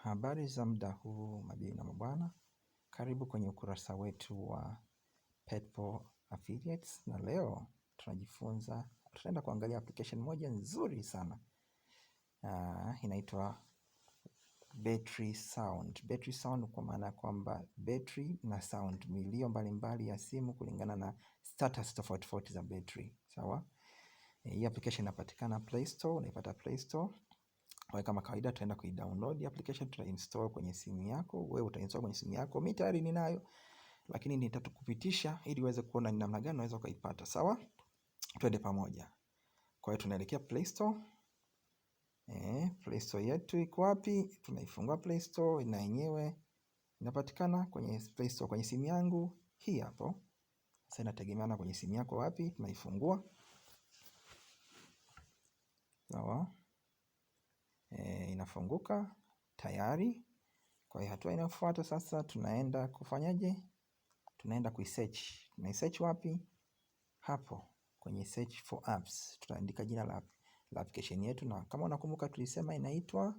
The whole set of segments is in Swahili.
Habari za muda huu mabibi na mabwana, karibu kwenye ukurasa wetu wa Petpoe Affiliates, na leo tutaenda kuangalia application moja nzuri sana. Inaitwa Battery Sound. Battery Sound kwa maana kwamba battery na sound, milio mbalimbali ya simu kulingana na status tofauti za battery. Sawa? Hii application inapatikana Playstore, unaipata Playstore. Kwa kama kawaida tutaenda kuidownload application, tutainstall kwenye simu yako. Wewe utainstall kwenye simu yako. Mimi tayari ninayo, lakini nitatukupitisha ili uweze kuona ni namna gani unaweza kuipata. Sawa? Twende pamoja. Kwa hiyo tunaelekea Play Store. Play Store yetu iko wapi? Tunaifungua Play Store, na yenyewe inapatikana kwenye Play Store kwenye simu yangu hii hapo. Sasa inategemeana kwenye simu yako wapi. Tunaifungua. Sawa? Inafunguka tayari. Kwa hiyo hatua inayofuata sasa tunaenda kufanyaje? Tunaenda kuisearch. Tunaisearch wapi? Hapo kwenye search for apps. Tutaandika jina la application yetu, na kama unakumbuka tulisema inaitwa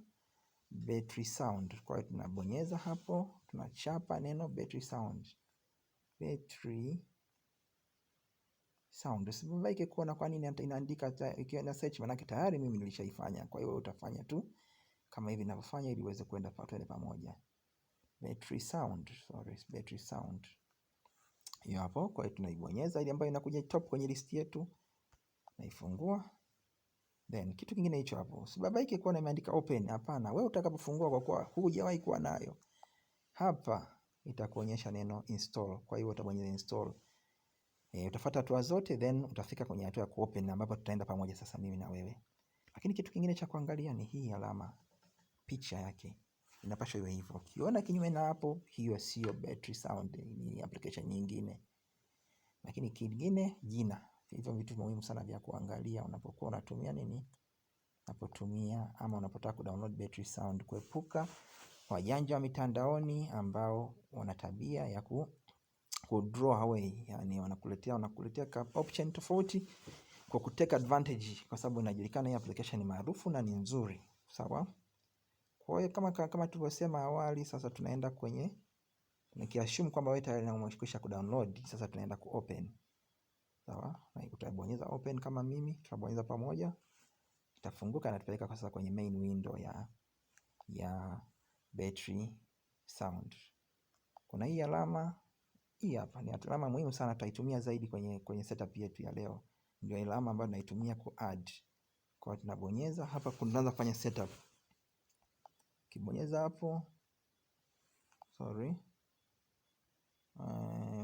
Battery Sound. Kwa hiyo tunabonyeza hapo, tunachapa neno Battery Sound. Battery Sound. Usibabaike kuona kwa nini inaandika ikiwa na search, maana tayari mimi nilishaifanya. Kwa hiyo utafanya tu kama hivi ninavyofanya ili uweze kwenda pamoja. Battery Sound, Battery Sound. Hiyo hapo. Kwa hiyo tunaibonyeza ile ambayo inakuja top kwenye list yetu. Naifungua. Then kitu kingine hicho hapo. Usibabaike kuona imeandika open. Hapana, wewe utakapofungua kwa kuwa hujawahi kuwa nayo, hapa itakuonyesha neno install. Kwa hiyo utabonyeza install. Utafuata hatua zote, then utafika kwenye hatua ya kuopen ambapo tutaenda pamoja sasa mimi na wewe. Lakini kitu kingine cha kuangalia ni hii alama, picha yake. Inapaswa iwe hivyo. Ukiona kinyume na hapo, hiyo sio Battery Sound, ni application nyingine. Lakini kingine, jina. Hivyo vitu muhimu sana vya kuangalia unapokuwa unatumia nini? Unapotumia ama unapotaka kudownload Battery Sound, kuepuka wajanja wa mitandaoni ambao wana tabia ya draw away, yani wanakuletea option tofauti kwa kutake advantage, kwa sababu inajulikana hii application ni maarufu na ni nzuri. Sawa? Kwa hiyo kama tulivyosema awali, sasa tunaenda kwenye, nikiassume kwamba wewe tayari umeshakwisha kudownload, sasa tunaenda kuopen. Sawa? Na utabonyeza open kama mimi, tutabonyeza pamoja. Itafunguka na tupeleka sasa kwenye main window ya Battery Sound. Kuna hii alama hii hapa, ni alama muhimu sana, tutaitumia zaidi kwenye setup yetu ya leo. Ndio alama ambayo tunaitumia ku add. Kwa hiyo tunabonyeza hapa kuanza kufanya setup. Kibonyeza hapo.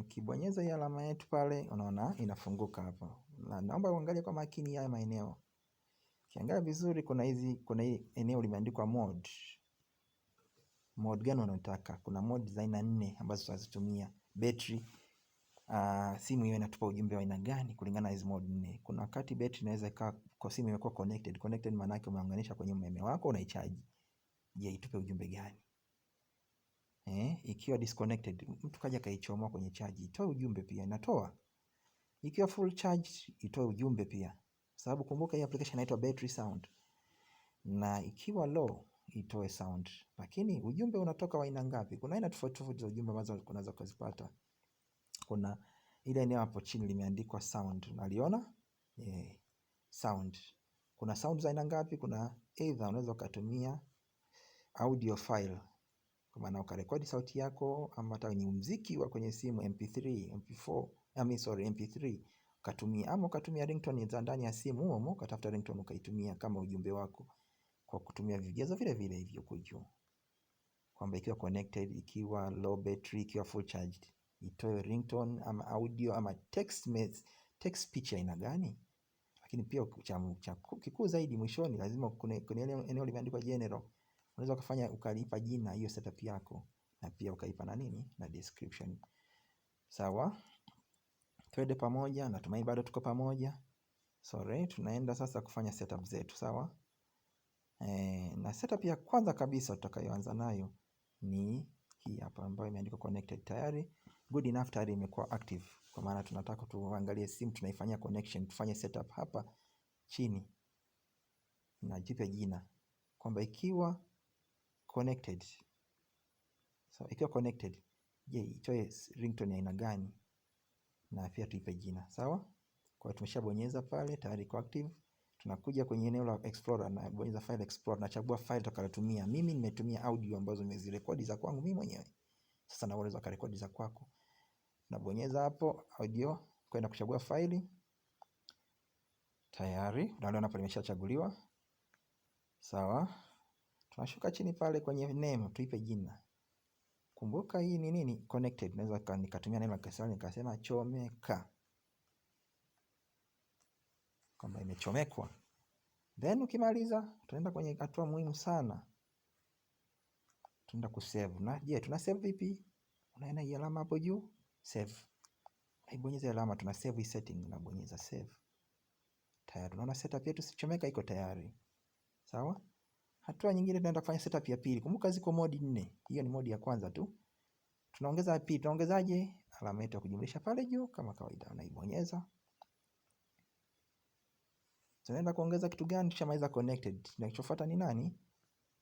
Kibonyeza hii alama yetu pale, unaona inafunguka hapa. Na naomba uangalie kwa makini haya maeneo. Kiangalia vizuri, kuna hii eneo limeandikwa mode. Mode gani unataka? Kuna mode za aina 4 ambazo tutazitumia. Battery, simu hiyo inatupa ujumbe wa aina gani kulingana na hizo mode 4. Kuna wakati battery inaweza kaa kwa simu imekuwa connected. Connected maana yake umeunganisha kwenye umeme wako, unaichaji. Je, itupe ujumbe gani? Ikiwa disconnected, mtu kaja kaichomoa kwenye charge, itoe ujumbe pia, inatoa. Ikiwa full charge, itoe ujumbe pia. Sababu kumbuka hii application inaitwa Battery Sound. Na ikiwa low, itoe sound. Lakini ujumbe unatoka wa aina ngapi? Kuna aina tofauti za ujumbe ambazo unaweza kuzipata. Kuna ile eneo hapo chini limeandikwa sound. Unaliona? Sound. Kuna sound za aina ngapi? Kuna either unaweza kutumia audio file, kwa maana ukarekodi sauti yako, ama hata ni muziki wa kwenye simu MP3, MP4, MP3 ukatumia, ama ukatumia ringtone za ndani ya simu humo, ukatafuta ringtone ukaitumia kama ujumbe wako kwa kutumia vigezo vile hivyo kujua kwamba ikiwa connected, ikiwa low battery, ikiwa full charged, itoe ringtone ama audio ama text speech aina gani. Lakini pia cha kikuu zaidi mwishoni lazima kwenye eneo limeandikwa general, unaweza kufanya ukalipa jina hiyo setup yako, na pia ukaipa na nini na description. Sawa? Twende pamoja, natumaini bado tuko pamoja. Tunaenda sasa kufanya setup zetu. Sawa? Na setup ya kwanza kabisa tutakayoanza nayo ni hii hapa ambayo imeandikwa connected tayari. Good enough tayari imekuwa active, kwa maana tunataka tuangalie simu tunaifanyia connection, tufanye setup hapa chini. Na jipe jina kwamba ikiwa connected. So ikiwa connected, je, itoe ringtone ya aina gani? Na pia tuipe jina. Sawa? Kwa hiyo tumeshabonyeza pale, tayari iko active. Tunakuja kwenye eneo la Explorer na bonyeza file Explorer, na chagua file tutakayotumia. Mimi nimetumia audio ambazo nimezirekodi za kwangu mimi mwenyewe. Sasa na unaweza kurekodi za kwako. Nabonyeza hapo audio, kwenda kuchagua faili. Tayari, unaona hapo limeshachaguliwa. Sawa? Tunashuka chini pale kwenye name, tuipe jina. Kumbuka hii ni nini? Connected. Naweza nikatumia neno la Kiswahili nikasema chomeka, kama imechomekwa. Then ukimaliza tunaenda kwenye hatua muhimu sana. Tunaenda kusave. Na je, tuna save vipi? Unaona hii alama hapo juu, save. Naibonyeza alama, tuna save hii setting, nabonyeza save. Tayari tunaona setup yetu sichomeka iko tayari. Sawa? Hatua nyingine tunaenda kufanya setup ya pili. Kumbuka ziko modi 4. Hiyo ni modi ya kwanza tu. Tunaongeza ya pili. Tunaongezaje? Alama yetu ya kujumlisha pale juu kama kawaida unaibonyeza. Tunaenda kuongeza kitu gani? Tushamaliza connected. Kinachofuata ni nani?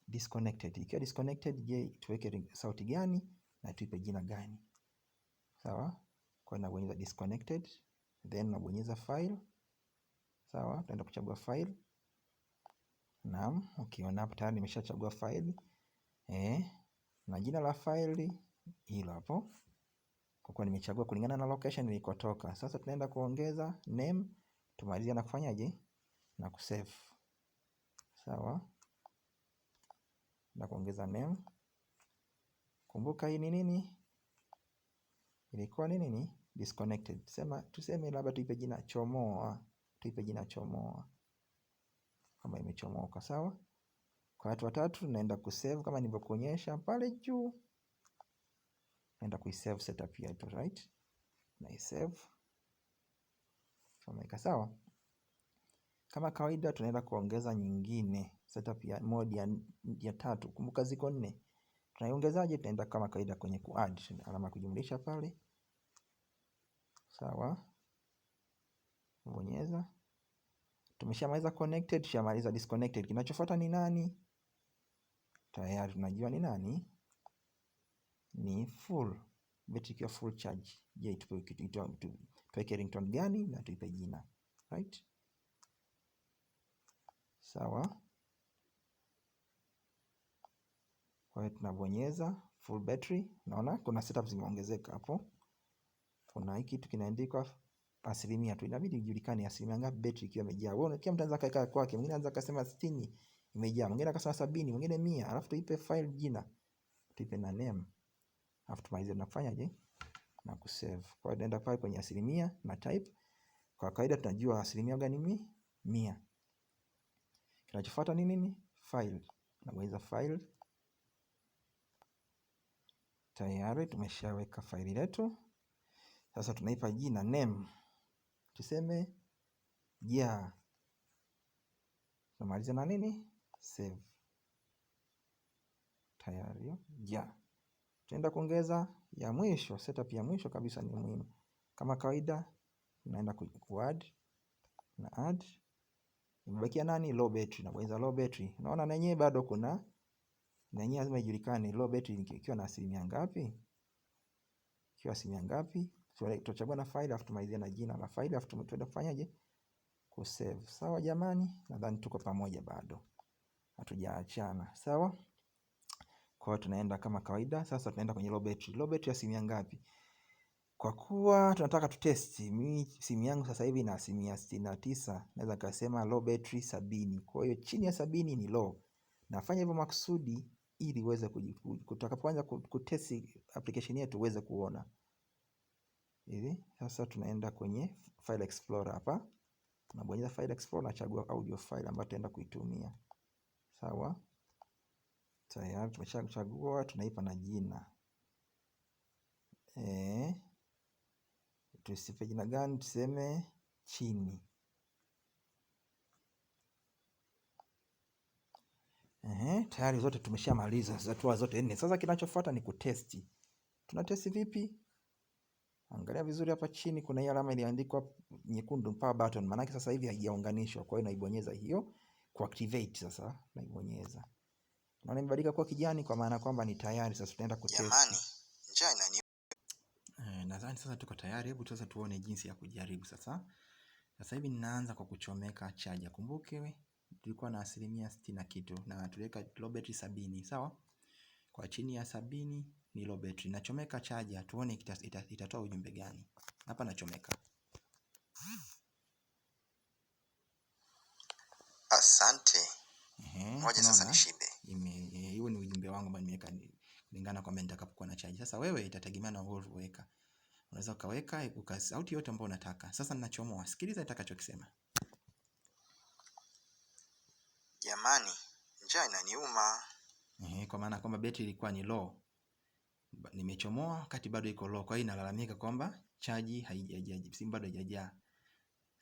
Disconnected. Ikiwa disconnected, je, tuweke sauti gani na tuipe jina gani? Sawa? Kwa hiyo nabonyeza disconnected, then nabonyeza file. Sawa? Tunaenda kuchagua file. Naam, ukiona hapo tayari nimeshachagua file. Na jina la file hilo hapo. Kwa kuwa nimechagua kulingana na location nilikotoka. Sasa tunaenda kuongeza name, tumalizia na kufanyaje? Na kusave. Sawa? Na kuongeza name. Kumbuka hii ni nini? Ilikuwa ni nini? Disconnected. Tuseme labda tuipe jina chomoa. Tuipe jina chomoa, kama imechomoka. Sawa? Kwa watu watatu tunaenda kusave kama nilivyokuonyesha pale juu. Naenda kuisave setup yetu, right? Na isave. Kama ika sawa. Kama kawaida tunaenda kuongeza nyingine, setup ya mode ya tatu. Kumbuka ziko 4. Tunaiongezaje? Tunaenda kama kawaida kwenye kuadd, alama kujumlisha pale. Sawa? Bonyeza. Tumeshamaliza connected, tushamaliza disconnected. Kinachofuata ni nani? Tayari tunajua ni nani? Ni full. Betri ikiwa full charge. Je, tuweke ringtone gani na tuipe jina, right? Sawa? Kwa hiyo tunabonyeza full battery. Unaona kuna setup zimeongezeka hapo. Kuna hiki kitu kinaandikwa asilimia tu. Inabidi ijulikane asilimia ngapi betri ikiwa imejaa. Wewe kila mtu anaweza kaeka kwake. Mwingine anaweza kusema 60 imejaa, mwingine akasema 70, mwingine 100. Alafu tuipe file jina. Tuipe na name. Alafu tumalize na kufanyaje? Na kusave. Kwa hiyo tunaenda pale kwenye asilimia na type. Kwa kawaida tunajua asilimia gani? 100. Kinachofuata ni nini? File. Nabonyeza file. Tayari tumeshaweka faili letu. Sasa tunaipa jina name. Tuseme ja. Tunamaliza na nini? Save. Tayari ja. Tunaenda kuongeza ya mwisho, setup ya mwisho kabisa ni muhimu. Kama kawaida tunaenda kuadd na add. Imebakia nani? Low battery. Nabonyeza low battery. Unaona na yenyewe bado kuna, na yenyewe lazima ijulikane low battery ikiwa na asilimia ngapi? Ikiwa asilimia ngapi? Tutachagua na file afu tumalizia na jina la file afu tunaenda kufanyaje? Kusave. Sawa jamani? Nadhani tuko pamoja bado. Hatujaachana. Sawa? Kwa hiyo tunaenda kama kawaida. Sasa tunaenda kwenye low battery. Low battery asilimia ngapi? Kwa kuwa tunataka tutesti, mimi simu yangu sasa hivi ina asilimia 69, naweza kusema low battery 70. Kwa hiyo chini ya 70 ni low. Nafanya hivyo makusudi ili uweze kutakapoanza kutesti application yetu uweze kuona. Hivi sasa tunaenda kwenye file explorer hapa. Tunabonyeza file explorer na chagua audio file ambayo tutaenda kuitumia. Sawa? Tayari tumeshachagua, tunaipa na jina. Tusipe jina gani? Tuseme chini. Tayari zote tumeshamaliza, hatua zote 4. Sasa kinachofuata ni kutesti. Tunatesti vipi? Angalia vizuri hapa chini kuna hii alama iliandikwa nyekundu power button. Maana sasa hivi haijaunganishwa. Kwa hiyo naibonyeza hiyo ku activate. Sasa naibonyeza. Naona imebadilika kuwa kijani kwa maana kwamba ni tayari. Sasa tutaenda kutest. Jamani, njaa inani. Nadhani sasa tuko tayari. Hebu sasa tuone jinsi ya kujaribu sasa. Sasa hivi ninaanza kwa kuchomeka chaja. Kumbuke tulikuwa na 60% na kitu na tuliweka low battery 70, sawa? Kwa chini ya 70 ni low battery. Nachomeka chaja tuone itatoa ujumbe gani. Hapa nachomeka. Asante. Ngoja sasa nishibe. Hiyo ni ujumbe wangu ambao nimeweka kulingana kwamba nitakapokuwa na chaji. Sasa wewe itategemea na wewe uliweka. Unaweza ukaweka sauti yote ambayo unataka. Sasa ninachomoa. Sikiliza nitakachokisema. Jamani, njaa inaniuma. Kwa maana kwamba betri ilikuwa ni low. Nimechomoa wakati bado iko low. Kwa hiyo inalalamika kwamba chaji simu bado haijajaa.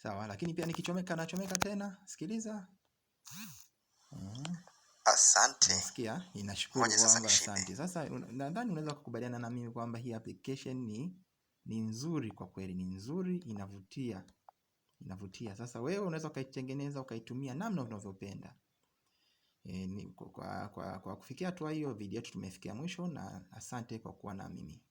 Sawa, lakini pia nikichomeka nachomeka tena. Sikiliza. Asante. Nasikia inashukuru wangu, asante. Sasa nadhani unaweza kukubaliana na mimi kwamba hii application ni nzuri kwa kweli, ni nzuri, inavutia. Inavutia. Sasa wewe unaweza ukaitengeneza ukaitumia namna unavyopenda. Kwa kufikia hatua hiyo, video yetu tumefikia mwisho, na asante kwa kuwa na mimi.